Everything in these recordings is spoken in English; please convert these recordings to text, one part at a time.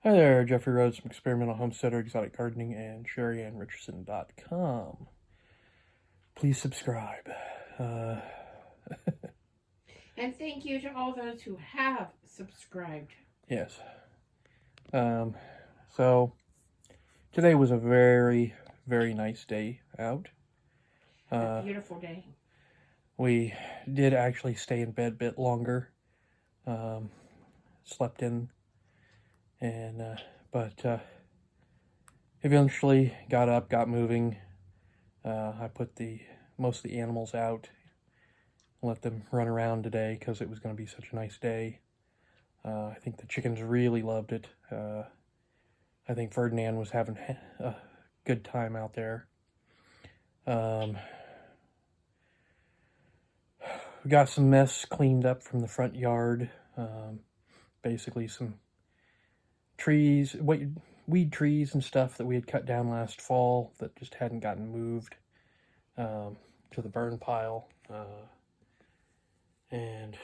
Hi there, Jeffrey Rhoades from Experimental Homesteader, Exotic Gardening, and Sheri and Richerson.com. Please subscribe. And thank you to all those who have subscribed. Yes. So, today was a very, very nice day out. A beautiful day. We did actually stay in bed a bit longer. Slept in, but eventually got up, got moving. I put most of the animals out, let them run around today because it was going to be such a nice day. I think the chickens really loved it. I think Ferdinand was having a good time out there. We got some mess cleaned up from the front yard. Basically some trees, weed trees and stuff that we had cut down last fall that just hadn't gotten moved to the burn pile. And,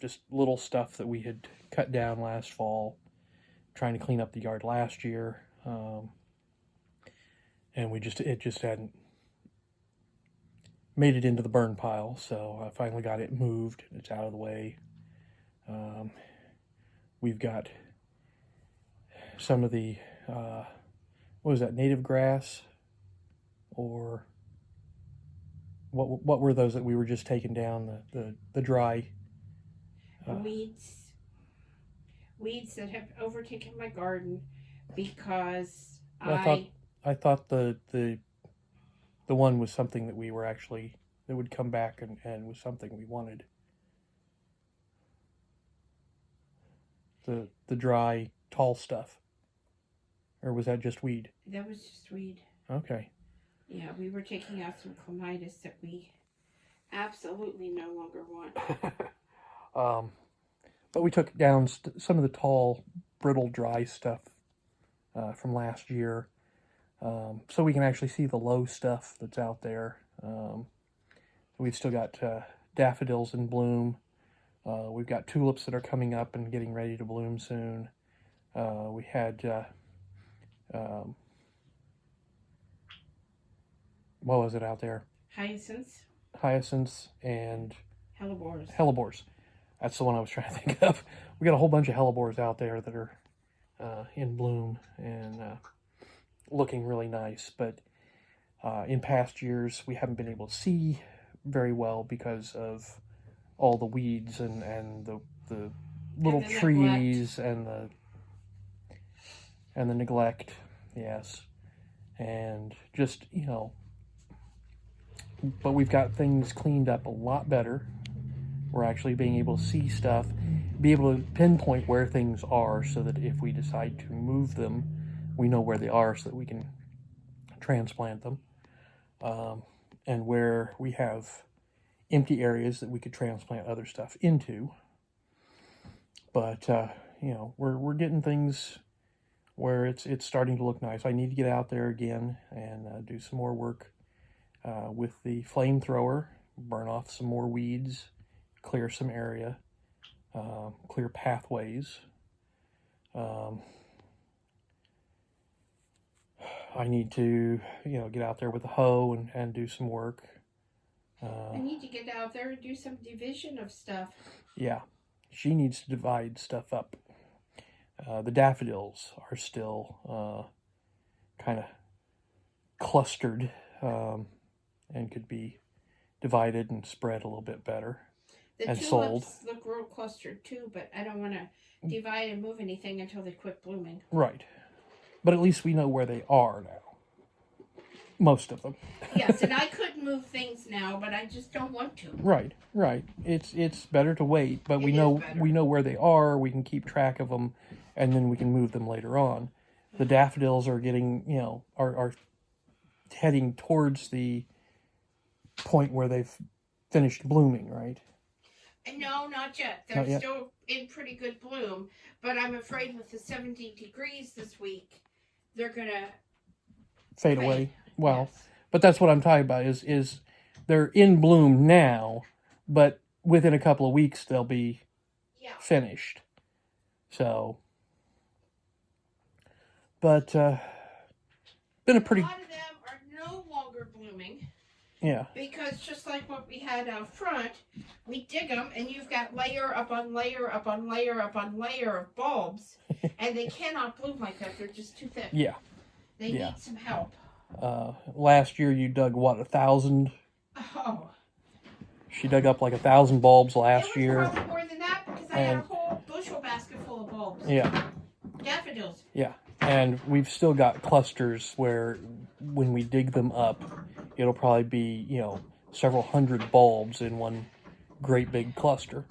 just little stuff that we had cut down last fall, trying to clean up the yard last year. And it just hadn't made it into the burn pile, so I finally got it moved. It's out of the way. We've got some of the, what was that, native grass? Or what were those that we were just taking down, the dry? Weeds that have overtaken my garden because I thought the one was something that we were actually, that would come back and was something we wanted. The dry, tall stuff. Or was that just weed? That was just weed. Okay. Yeah, we were taking out some clematis that we absolutely no longer want. But we took down some of the tall, brittle, dry stuff from last year. So we can actually see the low stuff that's out there. We've still got daffodils in bloom. We've got tulips that are coming up and getting ready to bloom soon. We had, what was it out there? Hyacinths and hellebores. That's the one I was trying to think of. We got a whole bunch of hellebores out there that are in bloom and looking really nice. But in past years, we haven't been able to see very well because of all the weeds and the little trees and the neglect. Yes. And just, but we've got things cleaned up a lot better. We're actually being able to see stuff, be able to pinpoint where things are so that if we decide to move them, we know where they are so that we can transplant them. And where we have empty areas that we could transplant other stuff into. But, we're getting things where it's starting to look nice. I need to get out there again and do some more work with the flamethrower, burn off some more weeds, clear some area, clear pathways. I need to, get out there with a hoe and do some work. I need to get out there and do some division of stuff. Yeah, she needs to divide stuff up. The daffodils are still kind of clustered and could be divided and spread a little bit better. The and tulips sold. Look real clustered too, but I don't want to divide and move anything until they quit blooming. Right. But at least we know where they are now. Most of them. Yes, and I could move things now, but I just don't want to. Right. It's better to wait, but we know where they are. We can keep track of them, and then we can move them later on. The daffodils are getting, are heading towards the point where they've finished blooming, right? No, not yet. They're still in pretty good bloom, but I'm afraid with the 70 degrees this week, they're gonna fade away. Well, yes. But that's what I'm talking about is they're in bloom now, but within a couple of weeks they'll be finished. So But been a pretty... A lot of them are no longer blooming. Yeah. Because just like what we had out front, we dig them and you've got layer upon layer upon layer upon layer of bulbs. And they cannot bloom like that. They're just too thick. Yeah. They need some help. Last year you dug, what, 1,000? Oh. She dug up like 1,000 bulbs last year. It was probably more than that because I had a whole bushel basket full of bulbs. Yeah. Daffodils. Yeah. And we've still got clusters where when we dig them up, it'll probably be, several hundred bulbs in one great big cluster.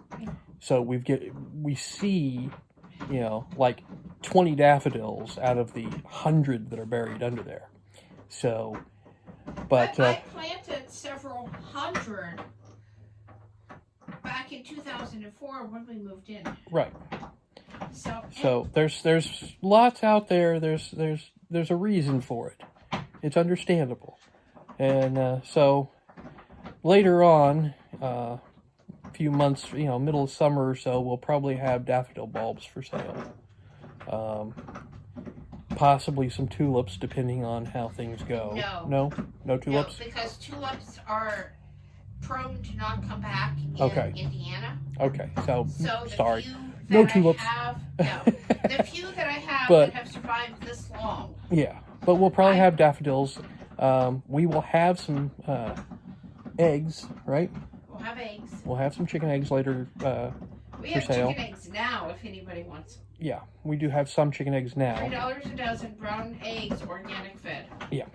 So we see, like 20 daffodils out of the 100 that are buried under there. So, but I planted several hundred back in 2004 when we moved in. Right. So there's lots out there. There's a reason for it. It's understandable. And so later on, a few months, middle of summer or so, we'll probably have daffodil bulbs for sale. Possibly some tulips, depending on how things go. No tulips? No, because tulips are prone to not come back in Indiana. Okay, so sorry. No tulips. The few that I have But, that have survived this long. Yeah, but we'll probably have daffodils. We will have some eggs, right? We'll have eggs. We'll have some chicken eggs later We for have sale. chicken eggs now if anybody wants. Yeah, we do have some chicken eggs now. $3 a dozen, brown eggs, organic fed. Yeah.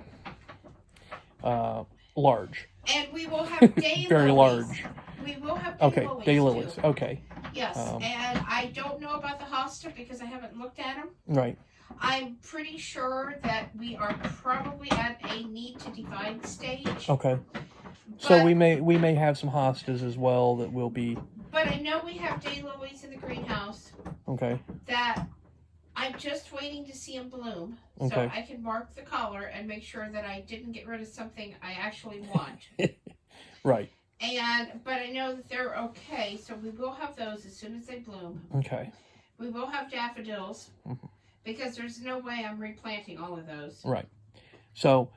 Large. And we will have daylilies. Very large. We will have daylilies. Okay, daylilies. Too. Okay. Yes, and I don't know about the hosta because I haven't looked at them. Right. I'm pretty sure that we are probably at a need to divide stage. Okay. So we may have some hostas as well that will be. But I know we have daylilies in the greenhouse. Okay. That I'm just waiting to see them bloom, okay. so I can mark the color and make sure that I didn't get rid of something I actually want. Right. But I know that they're okay, so we will have those as soon as they bloom. Okay. We will have daffodils, because there's no way I'm replanting all of those. Right. So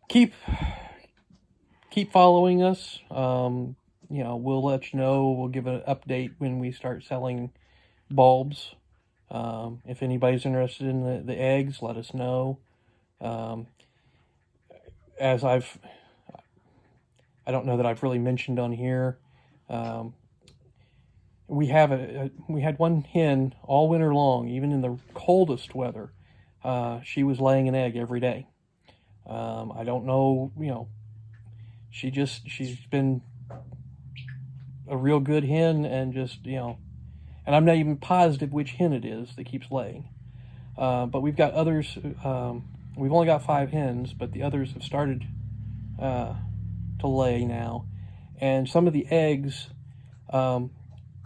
keep following us. We'll let you know. We'll give an update when we start selling bulbs. If anybody's interested in the eggs, let us know. I don't know that I've really mentioned on here. We had one hen all winter long, even in the coldest weather. She was laying an egg every day. I don't know, she's been a real good hen and just, and I'm not even positive which hen it is that keeps laying. But we've got others, we've only got 5 hens, but the others have started to lay now. And some of the eggs,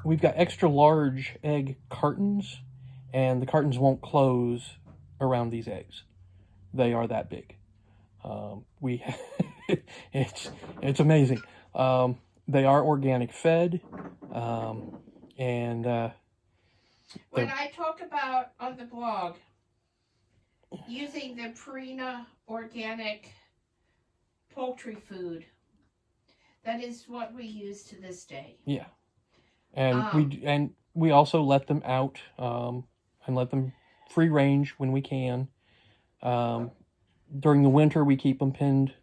we've got extra large egg cartons, and the cartons won't close around these eggs. They are that big. It's amazing. They are organic fed, and when I talk about on the blog using the Purina organic poultry food, that is what we use to this day. Yeah, and we also let them out and let them free range when we can. During the winter, we keep them pinned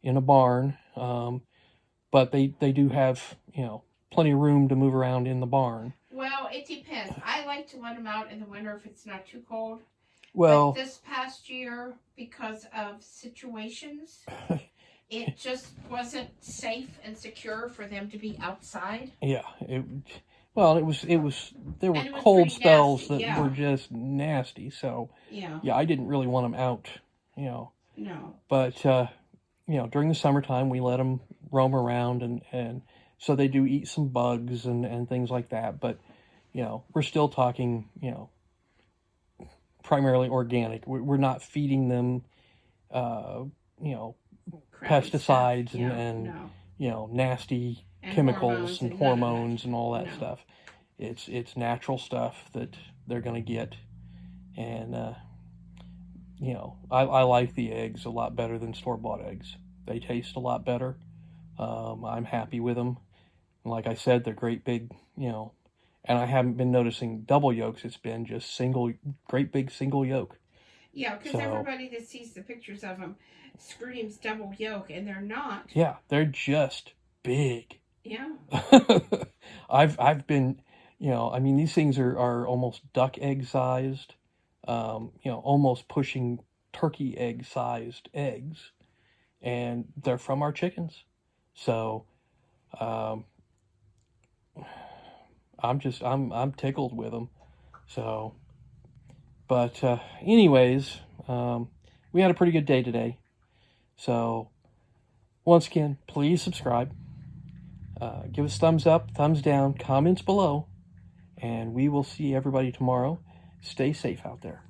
in a barn, but they do have plenty of room to move around in the barn. Well, it depends. I like to let them out in the winter if it's not too cold. Well, but this past year, because of situations, it just wasn't safe and secure for them to be outside. Yeah, it was. There were cold spells that were just nasty. So yeah, I didn't really want them out. No. But during the summertime, we let them roam around, and so they do eat some bugs and things like that. But we're still talking primarily organic. We're not feeding them pesticides and nasty chemicals and hormones and all that stuff. It's natural stuff that they're going to get, and you know, I like the eggs a lot better than store-bought eggs. They taste a lot better. I'm happy with them. Like I said, they're great big, you know, and I haven't been noticing double yolks. It's been just great big single yolk. Yeah, because everybody that sees the pictures of them screams double yolk, and they're not. Yeah, they're just big. Yeah. I've been, you know, I mean, these things are almost duck egg sized, you know, almost pushing turkey egg sized eggs, and they're from our chickens. So, I'm tickled with them. So, but anyways, we had a pretty good day today. So, once again, please subscribe. Give us thumbs up, thumbs down, comments below, and we will see everybody tomorrow. Stay safe out there.